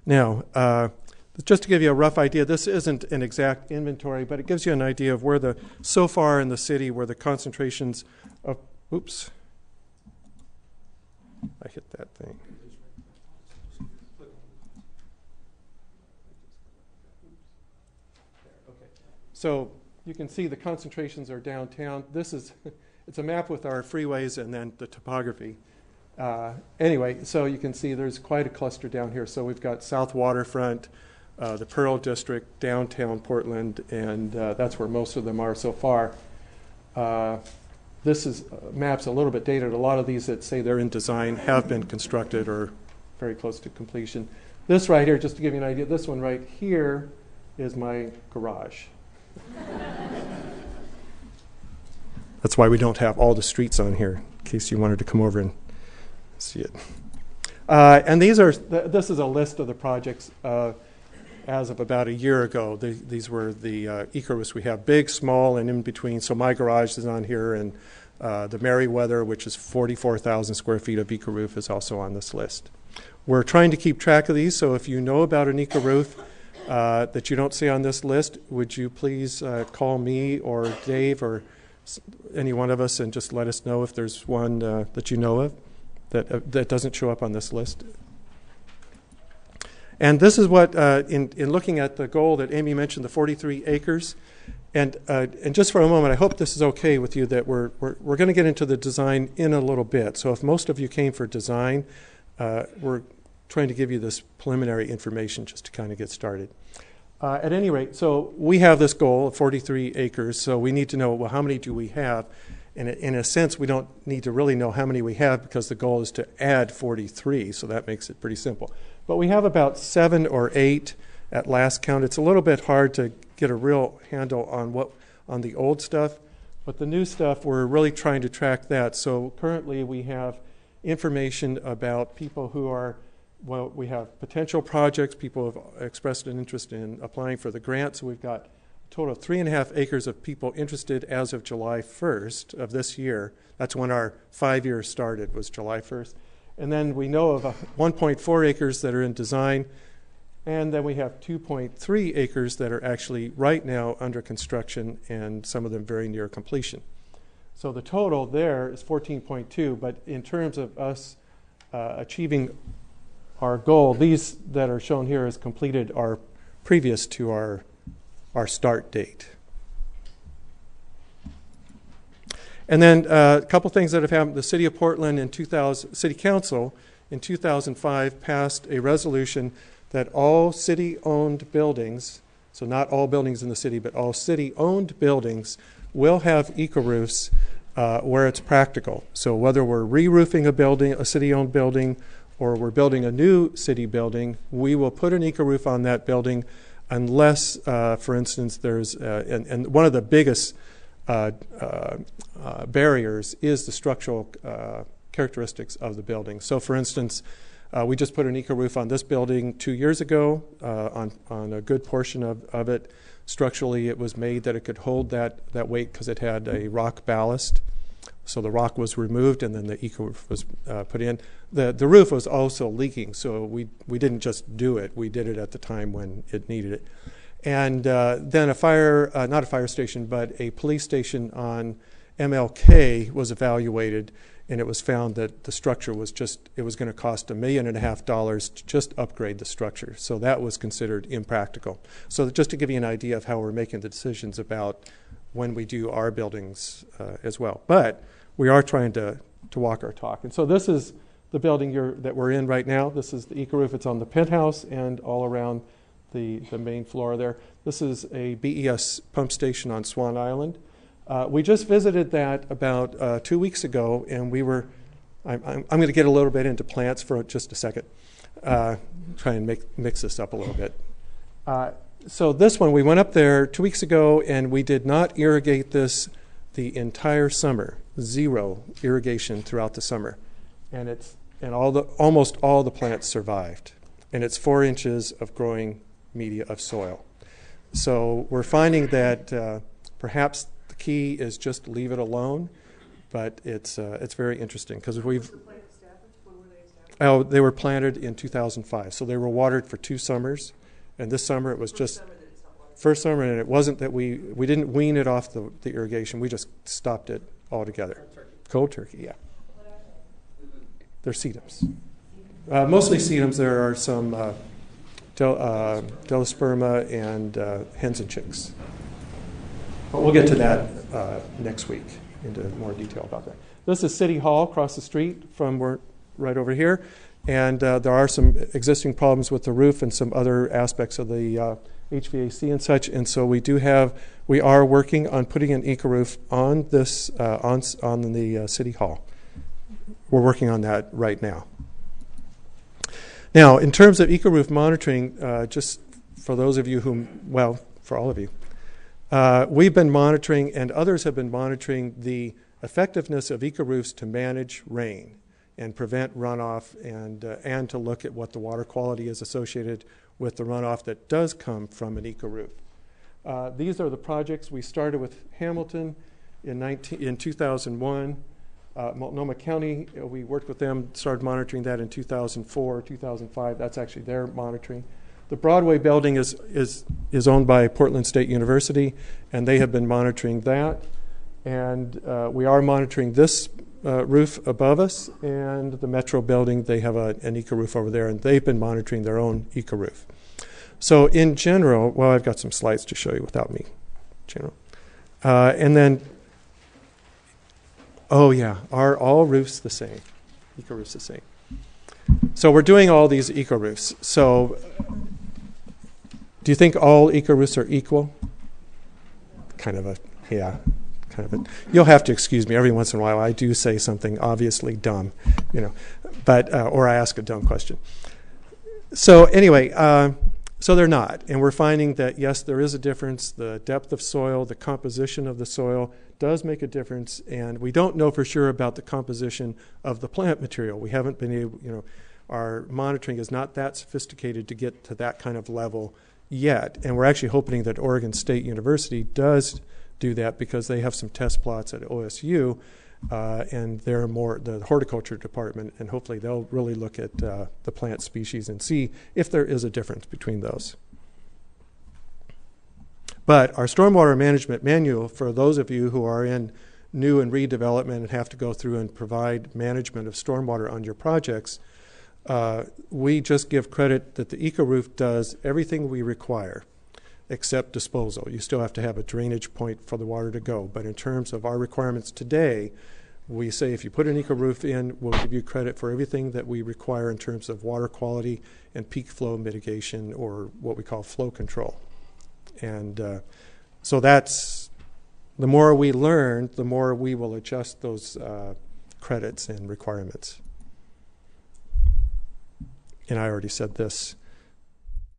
Now, just to give you a rough idea, this isn't an exact inventory, but it gives you an idea of where so far in the city, where the concentrations of, oops, I hit that thing. So you can see the concentrations are downtown. This is, it's a map with our freeways and then the topography. Anyway, so you can see there's quite a cluster down here. So we've got South Waterfront, the Pearl District, downtown Portland, and that's where most of them are so far. This is map's a little bit dated. A lot of these that say they're in design have been constructed or very close to completion. This right here, just to give you an idea, this one right here is my garage. That's why we don't have all the streets on here, in case you wanted to come over and see it. And this is a list of the projects as of about a year ago. These were the Ecoroofs we have, big, small, and in between. So my garage is on here, and the Merriweather, which is 44,000 square feet of Ecoroof, is also on this list. We're trying to keep track of these, so if you know about an Ecoroof that you don't see on this list, would you please call me or Dave or any one of us and just let us know if there's one that you know of that doesn't show up on this list. And this is what, in looking at the goal that Amy mentioned, the 43 acres, and just for a moment, I hope this is okay with you that we're going to get into the design in a little bit. So if most of you came for design, we're trying to give you this preliminary information just to kind of get started. At any rate, so we have this goal of 43 acres, so we need to know, well, how many do we have? And in a sense, we don't need to really know how many we have because the goal is to add 43, so that makes it pretty simple. But we have about 7 or 8 at last count. It's a little bit hard to get a real handle on the old stuff, but the new stuff, we're really trying to track that. So currently we have information about people who are, well, we have potential projects. People have expressed an interest in applying for the grant. So we've got a total of 3.5 acres of people interested as of July 1st of this year. That's when our 5 years started, was July 1st. And then we know of 1.4 acres that are in design. And then we have 2.3 acres that are actually right now under construction, and some of them very near completion. So the total there is 14.2, but in terms of us achieving our goal, these that are shown here as completed are previous to our start date. And then a couple things that have happened. The City of Portland City Council in 2005 passed a resolution that all city-owned buildings, so not all buildings in the city, but all city-owned buildings will have Ecoroofs where it's practical. So whether we're re-roofing a building, a city-owned building, or we're building a new city building, we will put an Ecoroof on that building unless, for instance, there's, and one of the biggest barriers is the structural characteristics of the building. So for instance, we just put an Ecoroof on this building 2 years ago on a good portion of it. Structurally, it was made that it could hold that weight because it had a rock ballast. So the rock was removed and then the Ecoroof was put in. The roof was also leaking, so we didn't just do it. We did it at the time when it needed it. And then a fire, not a fire station, but a police station on MLK was evaluated, and it was found that the structure was it was going to cost $1.5 million to just upgrade the structure. So that was considered impractical. So just to give you an idea of how we're making the decisions about when we do our buildings as well. But we are trying to walk our talk. And so this is the building that we're in right now. This is the Ecoroof. It's on the penthouse and all around the main floor there. This is a BES pump station on Swan Island. We just visited that about 2 weeks ago, and I'm going to get a little bit into plants for just a second, try and mix this up a little bit. So this one, we went up there 2 weeks ago, and we did not irrigate this the entire summer. 0 irrigation throughout the summer, and almost all the plants survived, and it's 4 inches of growing media of soil. So we're finding that perhaps the key is just leave it alone, but it's very interesting because we've. Oh, they were planted in 2005, so they were watered for 2 summers, and this summer it was just first summer, and it wasn't that we didn't wean it off the irrigation, we just stopped it altogether. Cold turkey, yeah. They're sedums. Mostly sedums. There are some delosperma and hens and chicks. But we'll get to that next week into more detail about that. This is City Hall across the street from right over here, and there are some existing problems with the roof and some other aspects of the HVAC and such, and so we are working on putting an Ecoroof on this on the City Hall. We're working on that right now. Now, in terms of Ecoroof monitoring, just for those of you for all of you, we've been monitoring, and others have been monitoring, the effectiveness of Ecoroofs to manage rain and prevent runoff, and to look at what the water quality is associated with the runoff that does come from an Ecoroof. These are the projects. We started with Hamilton in 2001. Multnomah County, we worked with them, started monitoring that in 2004, 2005. That's actually their monitoring. The Broadway building is owned by Portland State University, and they have been monitoring that. And we are monitoring this roof above us, and the Metro building, they have an Ecoroof over there, and they've been monitoring their own Ecoroof. So in general, well, I've got some slides to show you without me, general. And then, oh yeah, are all roofs the same? Ecoroofs the same. So we're doing all these Ecoroofs. So do you think all Ecoroofs are equal? Kind of a, yeah. Kind of a, you'll have to excuse me every once in a while. I do say something obviously dumb, but or I ask a dumb question. So anyway, so they're not, and we're finding that yes, there is a difference. The depth of soil, the composition of the soil does make a difference, and we don't know for sure about the composition of the plant material. We haven't been able, our monitoring is not that sophisticated to get to that kind of level yet, and we're actually hoping that Oregon State University does do that, because they have some test plots at OSU, and they're more the horticulture department, and hopefully they'll really look at the plant species and see if there is a difference between those. But our stormwater management manual, for those of you who are in new and redevelopment and have to go through and provide management of stormwater on your projects, we just give credit that the Ecoroof does everything we require except disposal. You still have to have a drainage point for the water to go. But in terms of our requirements today, we say if you put an Ecoroof in, we'll give you credit for everything that we require in terms of water quality and peak flow mitigation, or what we call flow control. And so that's, the more we learn, the more we will adjust those credits and requirements. And I already said this.